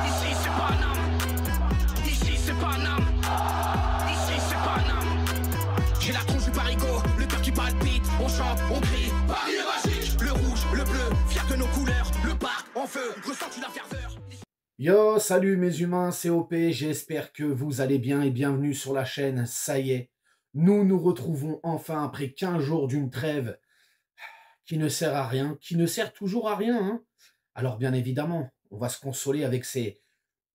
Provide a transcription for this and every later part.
Ici c'est Paname. Ici c'est Paname. Ici c'est Paname. J'ai la tronche du parigot, le cœur qui palpite. On chante, on crie, Paris est magique. Le rouge, le bleu, fier de nos couleurs. Le parc en feu, ressens-tu la ferveur? Yo, salut mes humains, c'est OP, j'espère que vous allez bien et bienvenue sur la chaîne. Ça y est, nous nous retrouvons enfin après 15 jours d'une trêve qui ne sert à rien, qui ne sert toujours à rien, hein. Alors bien évidemment, on va se consoler avec ces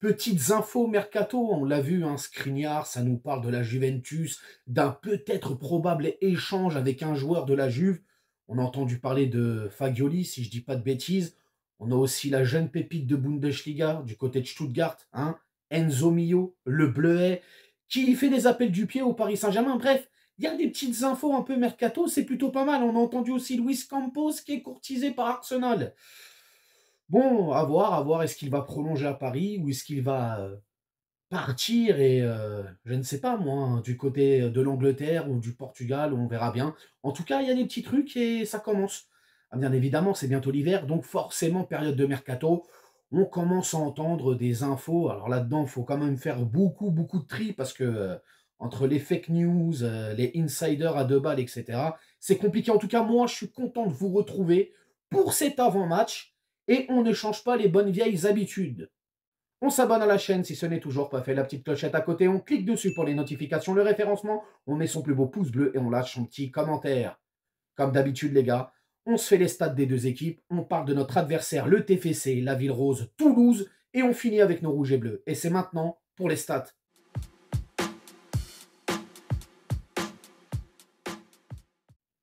petites infos mercato. On l'a vu, hein, Skriniar, ça nous parle de la Juventus, d'un peut-être probable échange avec un joueur de la Juve. On a entendu parler de Fagioli, si je dis pas de bêtises. On a aussi la jeune pépite de Bundesliga, du côté de Stuttgart, hein, Enzo Mio, le Bleuet, qui fait des appels du pied au Paris Saint-Germain. Bref, il y a des petites infos un peu mercato, c'est plutôt pas mal. On a entendu aussi Luis Campos qui est courtisé par Arsenal. Bon, à voir, est-ce qu'il va prolonger à Paris ou est-ce qu'il va partir et je ne sais pas moi, hein, du côté de l'Angleterre ou du Portugal, on verra bien. En tout cas, il y a des petits trucs et ça commence. Ah, bien évidemment, c'est bientôt l'hiver, donc forcément, période de mercato, on commence à entendre des infos. Alors là-dedans, il faut quand même faire beaucoup de tri parce que entre les fake news, les insiders à 2 balles, etc., c'est compliqué. En tout cas, moi, je suis content de vous retrouver pour cet avant-match et on ne change pas les bonnes vieilles habitudes. On s'abonne à la chaîne si ce n'est toujours pas fait, la petite clochette à côté, on clique dessus pour les notifications, le référencement, on met son plus beau pouce bleu et on lâche son petit commentaire. Comme d'habitude les gars, on se fait les stats des deux équipes, on parle de notre adversaire, le TFC, la Ville Rose, Toulouse, et on finit avec nos rouges et bleus. Et c'est maintenant pour les stats.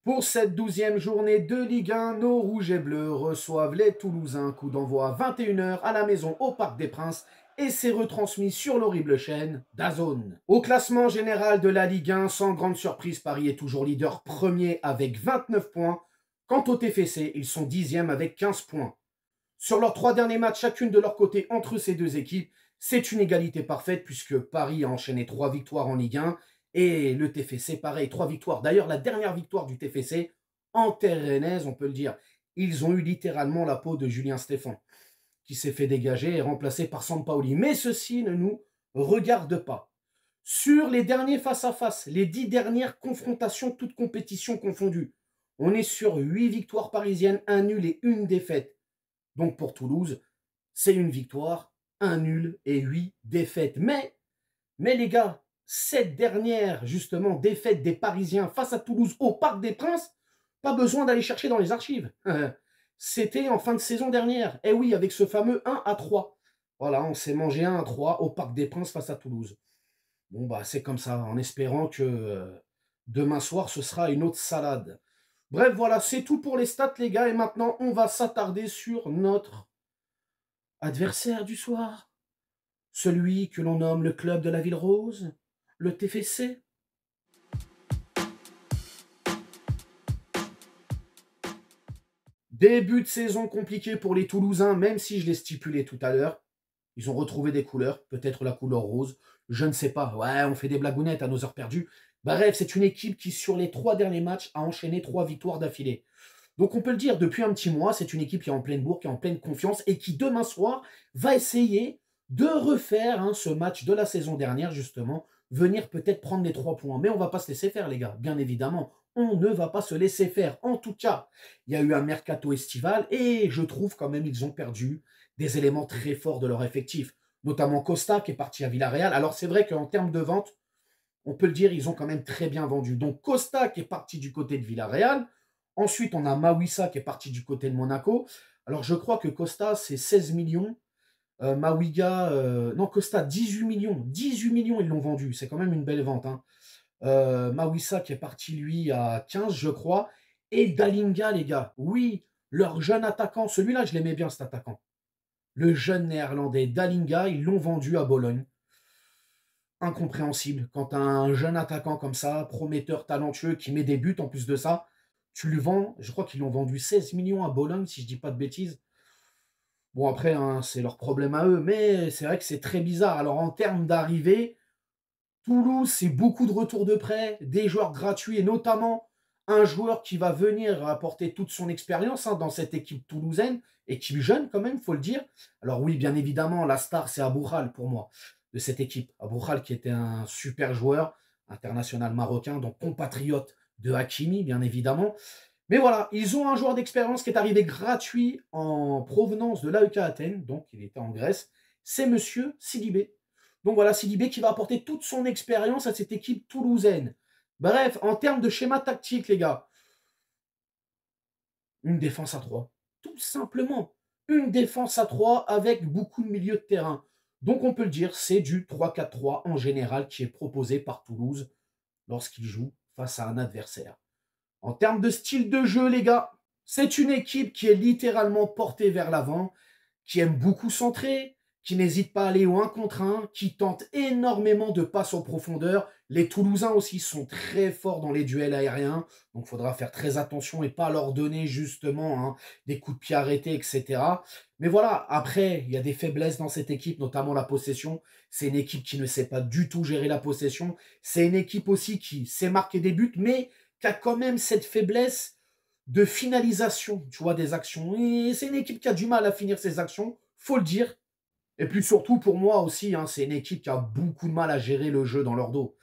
Pour cette 12e journée de Ligue 1, nos rouges et bleus reçoivent les Toulousains. Coup d'envoi à 21 h à la maison au Parc des Princes et c'est retransmis sur l'horrible chaîne DAZN. Au classement général de la Ligue 1, sans grande surprise, Paris est toujours leader premier avec 29 points. Quant au TFC, ils sont 10e avec 15 points. Sur leurs 3 derniers matchs, chacune de leur côté entre ces deux équipes, c'est une égalité parfaite puisque Paris a enchaîné 3 victoires en Ligue 1 et le TFC, pareil, 3 victoires. D'ailleurs, la dernière victoire du TFC, en terre rennaise, on peut le dire, ils ont eu littéralement la peau de Julien Stéphan, qui s'est fait dégager et remplacé par Sampaoli. Mais ceci ne nous regarde pas. Sur les derniers face-à-face, les 10 dernières confrontations, toutes compétitions confondues, on est sur 8 victoires parisiennes, 1 nul et 1 défaite. Donc pour Toulouse, c'est une victoire, 1 nul et 8 défaites. Mais les gars, cette dernière, justement, défaite des Parisiens face à Toulouse au Parc des Princes, pas besoin d'aller chercher dans les archives. C'était en fin de saison dernière. Et oui, avec ce fameux 1-3. Voilà, on s'est mangé 1-3 au Parc des Princes face à Toulouse. Bon, bah, c'est comme ça, en espérant que demain soir, ce sera une autre salade. Bref, voilà, c'est tout pour les stats, les gars. Et maintenant, on va s'attarder sur notre adversaire du soir. Celui que l'on nomme le club de la Ville Rose, le TFC. Début de saison compliqué pour les Toulousains, même si je l'ai stipulé tout à l'heure. Ils ont retrouvé des couleurs, peut-être la couleur rose, je ne sais pas. Ouais, on fait des blagounettes à nos heures perdues. Bref, c'est une équipe qui, sur les 3 derniers matchs, a enchaîné 3 victoires d'affilée. Donc on peut le dire, depuis un petit mois, c'est une équipe qui est en pleine bourre, qui est en pleine confiance et qui, demain soir, va essayer de refaire ce match de la saison dernière, justement, venir peut-être prendre les 3 points. Mais on ne va pas se laisser faire, les gars, bien évidemment. On ne va pas se laisser faire. En tout cas, il y a eu un mercato estival et je trouve quand même ils ont perdu des éléments très forts de leur effectif, notamment Costa qui est parti à Villarreal. Alors c'est vrai qu'en termes de vente, on peut le dire, ils ont quand même très bien vendu. Donc Costa qui est parti du côté de Villarreal. Ensuite, on a Mawissa qui est parti du côté de Monaco. Alors je crois que Costa, c'est 16 millions. Mawiga, non, Costa, 18 millions. 18 millions, ils l'ont vendu. C'est quand même une belle vente, hein. Mawissa qui est parti, lui, à 15, je crois. Et Dalinga, les gars. Oui, leur jeune attaquant. Celui-là, je l'aimais bien, cet attaquant. Le jeune néerlandais Dalinga, ils l'ont vendu à Bologne. Incompréhensible. Quand un jeune attaquant comme ça, prometteur, talentueux, qui met des buts en plus de ça, tu le vends. Je crois qu'ils l'ont vendu 16 millions à Bologne, si je dis pas de bêtises. Bon, après, hein, c'est leur problème à eux. Mais c'est vrai que c'est très bizarre. Alors, en termes d'arrivée, Toulouse, c'est beaucoup de retours de prêt, des joueurs gratuits, et notamment un joueur qui va venir apporter toute son expérience dans cette équipe toulousaine, équipe jeune quand même, il faut le dire. Alors oui, bien évidemment, la star, c'est Abou Khal pour moi, de cette équipe. Abou Khal qui était un super joueur, international marocain, donc compatriote de Hakimi, bien évidemment. Mais voilà, ils ont un joueur d'expérience qui est arrivé gratuit en provenance de l'AEK Athènes, donc il était en Grèce, c'est monsieur Sidibé. Donc voilà, Sidibé qui va apporter toute son expérience à cette équipe toulousaine. Bref, en termes de schéma tactique, les gars, une défense à 3. Tout simplement. Une défense à 3 avec beaucoup de milieux de terrain. Donc on peut le dire, c'est du 3-4-3 en général qui est proposé par Toulouse lorsqu'il joue face à un adversaire. En termes de style de jeu, les gars, c'est une équipe qui est littéralement portée vers l'avant, qui aime beaucoup centrer, qui n'hésite pas à aller au 1 contre 1, qui tente énormément de passes en profondeur. Les Toulousains aussi sont très forts dans les duels aériens, donc il faudra faire très attention et pas leur donner justement des coups de pied arrêtés, etc. Mais voilà, après, il y a des faiblesses dans cette équipe, notamment la possession. C'est une équipe qui ne sait pas du tout gérer la possession. C'est une équipe aussi qui sait marquer des buts, mais qui a quand même cette faiblesse de finalisation, tu vois, des actions. Et c'est une équipe qui a du mal à finir ses actions, faut le dire. Et puis surtout, pour moi aussi, c'est une équipe qui a beaucoup de mal à gérer le jeu dans leur dos.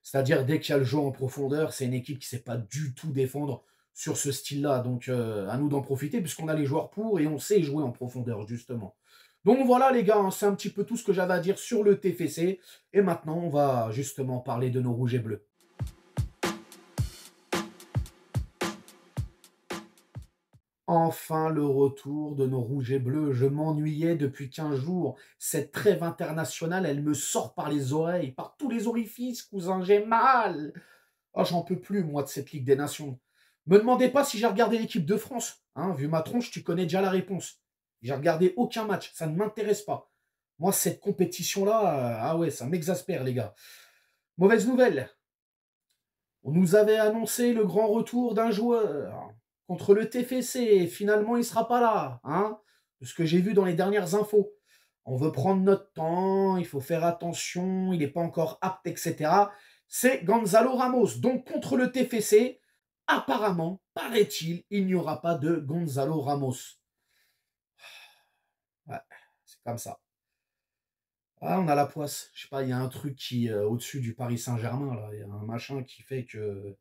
C'est-à-dire, dès qu'il y a le jeu en profondeur, c'est une équipe qui ne sait pas du tout défendre sur ce style-là. Donc, à nous d'en profiter, puisqu'on a les joueurs pour et on sait jouer en profondeur, justement. Donc voilà, les gars, c'est un petit peu tout ce que j'avais à dire sur le TFC. Et maintenant, on va justement parler de nos rouges et bleus. Enfin, le retour de nos rouges et bleus. Je m'ennuyais depuis 15 jours. Cette trêve internationale, elle me sort par les oreilles, par tous les orifices, cousin, j'ai mal. Oh, j'en peux plus, moi, de cette Ligue des Nations. Me demandez pas si j'ai regardé l'équipe de France. Vu ma tronche, tu connais déjà la réponse. J'ai regardé aucun match, ça ne m'intéresse pas. Moi, cette compétition-là, ah ouais, ça m'exaspère, les gars. Mauvaise nouvelle. On nous avait annoncé le grand retour d'un joueur contre le TFC. Finalement, il ne sera pas là. De ce que j'ai vu dans les dernières infos. On veut prendre notre temps, il faut faire attention, il n'est pas encore apte, etc. C'est Gonzalo Ramos. Donc, contre le TFC, apparemment, paraît-il, il n'y aura pas de Gonzalo Ramos. Ouais, c'est comme ça. Ah, on a la poisse. Je sais pas, il y a un truc qui, au-dessus du Paris Saint-Germain, là. Il y a un machin qui fait que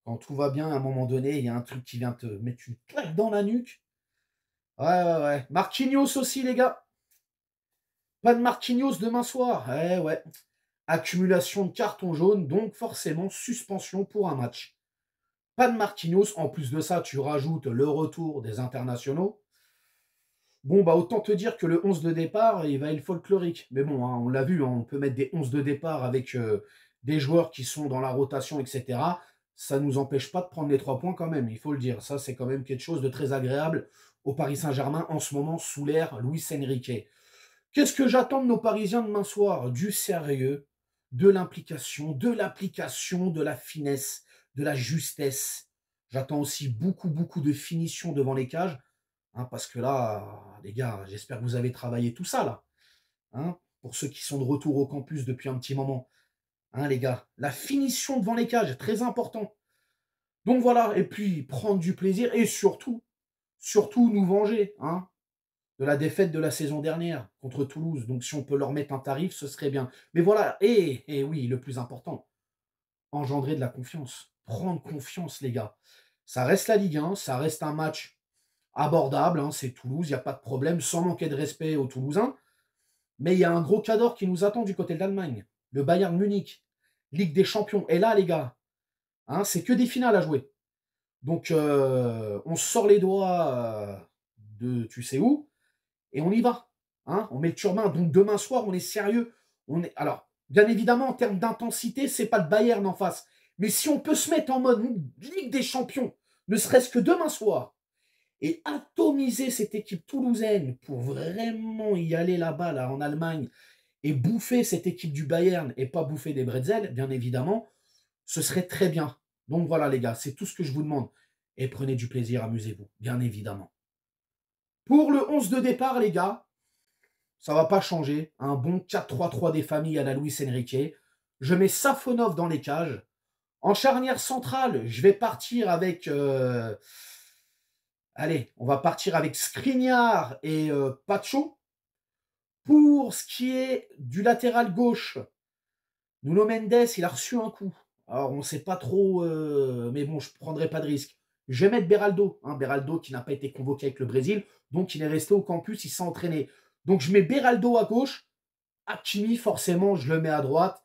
quand tout va bien, à un moment donné, il y a un truc qui vient te mettre une claque dans la nuque. Ouais, ouais, ouais. Marquinhos aussi, les gars. Pas de Marquinhos demain soir. Ouais. Accumulation de cartons jaunes, donc forcément suspension pour un match. Pas de Marquinhos. En plus de ça, tu rajoutes le retour des internationaux. Bon, bah autant te dire que le 11 de départ, il va être folklorique. Mais bon, on l'a vu, on peut mettre des 11 de départ avec des joueurs qui sont dans la rotation, etc. Ça ne nous empêche pas de prendre les 3 points quand même, il faut le dire. Ça, c'est quand même quelque chose de très agréable au Paris Saint-Germain en ce moment sous l'ère Luis Enrique. Qu'est-ce que j'attends de nos Parisiens demain soir? Du sérieux, de l'implication, de l'application, de la finesse, de la justesse. J'attends aussi beaucoup, beaucoup de finition devant les cages. Parce que là, les gars, j'espère que vous avez travaillé tout ça, là. Pour ceux qui sont de retour au campus depuis un petit moment. Les gars, la finition devant les cages, très important. Donc voilà, et puis prendre du plaisir et surtout nous venger de la défaite de la saison dernière contre Toulouse. Donc si on peut leur mettre un tarif, ce serait bien. Mais voilà, et oui, le plus important, engendrer de la confiance. Prendre confiance, les gars. Ça reste la Ligue 1, ça reste un match abordable, c'est Toulouse, il n'y a pas de problème, sans manquer de respect aux Toulousains. Mais il y a un gros cadre qui nous attend du côté de l'Allemagne. Le Bayern Munich, Ligue des Champions. Et là, les gars, c'est que des finales à jouer. Donc, on sort les doigts de tu sais où, et on y va. On met le turbin. Donc, demain soir, on est sérieux. Alors, bien évidemment, en termes d'intensité, c'est pas le Bayern en face. Mais si on peut se mettre en mode Ligue des Champions, ne serait-ce que demain soir, et atomiser cette équipe toulousaine pour vraiment y aller là-bas, là, en Allemagne, et bouffer cette équipe du Bayern et pas bouffer des bretzels, bien évidemment, ce serait très bien. Donc voilà, les gars, c'est tout ce que je vous demande. Et prenez du plaisir, amusez-vous, bien évidemment. Pour le 11 de départ, les gars, ça va pas changer. Un bon 4-3-3 des familles à la Luis Enrique. Je mets Safonov dans les cages. En charnière centrale, je vais partir avec... allez, on va partir avec Skriniar et Pacho. Pour ce qui est du latéral gauche, Nuno Mendes, il a reçu un coup. Alors, on ne sait pas trop, mais bon, je ne prendrai pas de risque. Je vais mettre Beraldo, hein, Beraldo qui n'a pas été convoqué avec le Brésil, donc il est resté au campus, il s'est entraîné. Donc, je mets Beraldo à gauche. Hakimi, forcément, je le mets à droite.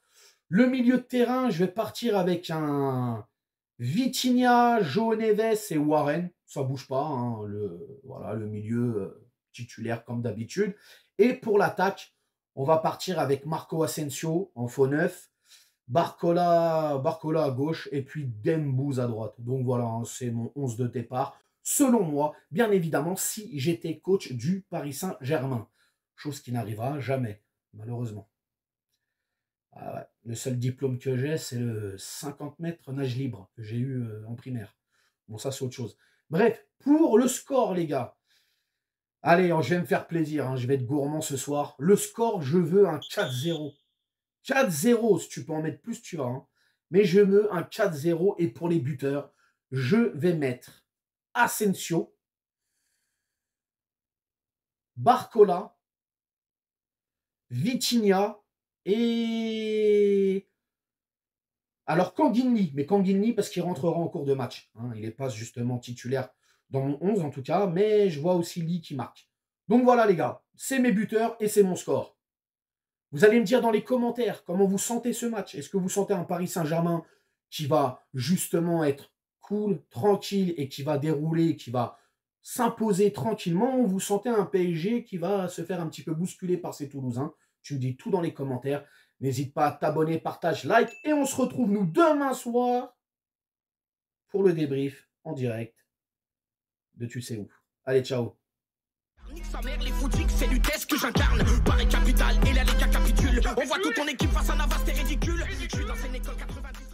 Le milieu de terrain, je vais partir avec un Vitinha, João Neves et Warren. Ça ne bouge pas, hein, voilà, le milieu titulaire comme d'habitude. Et pour l'attaque, on va partir avec Marco Asensio en faux neuf, Barcola à gauche et puis Dembouz à droite. Donc voilà, hein, c'est mon 11 de départ. Selon moi, bien évidemment, si j'étais coach du Paris Saint-Germain. Chose qui n'arrivera jamais, malheureusement. Ah ouais, le seul diplôme que j'ai, c'est le 50 mètres nage libre que j'ai eu en primaire. Bon, ça, c'est autre chose. Bref, pour le score, les gars. Allez, je vais me faire plaisir, hein, je vais être gourmand ce soir. Le score, je veux un 4-0. 4-0, si tu peux en mettre plus, tu vas. Hein. Mais je veux un 4-0 et pour les buteurs, je vais mettre Asensio, Barcola, Vitinha et... Alors Kanguinli, mais Kanguinli parce qu'il rentrera en cours de match. Hein, il n'est pas justement titulaire dans mon 11 en tout cas, mais je vois aussi Lee qui marque. Donc voilà les gars, c'est mes buteurs et c'est mon score. Vous allez me dire dans les commentaires comment vous sentez ce match. Est-ce que vous sentez un Paris Saint-Germain qui va justement être cool, tranquille et qui va dérouler, qui va s'imposer tranquillement, ou vous sentez un PSG qui va se faire un petit peu bousculer par ces Toulousains? Tu me dis tout dans les commentaires. N'hésite pas à t'abonner, partage, like et on se retrouve nous demain soir pour le débrief en direct de tu sais où. Allez, ciao. Nique sa mère, les footix, c'est l'UTES que j'incarne. Paris capitale et la Liga capitule. On voit toute ton équipe face à Navas, t'es ridicule. Je suis dans une école 90.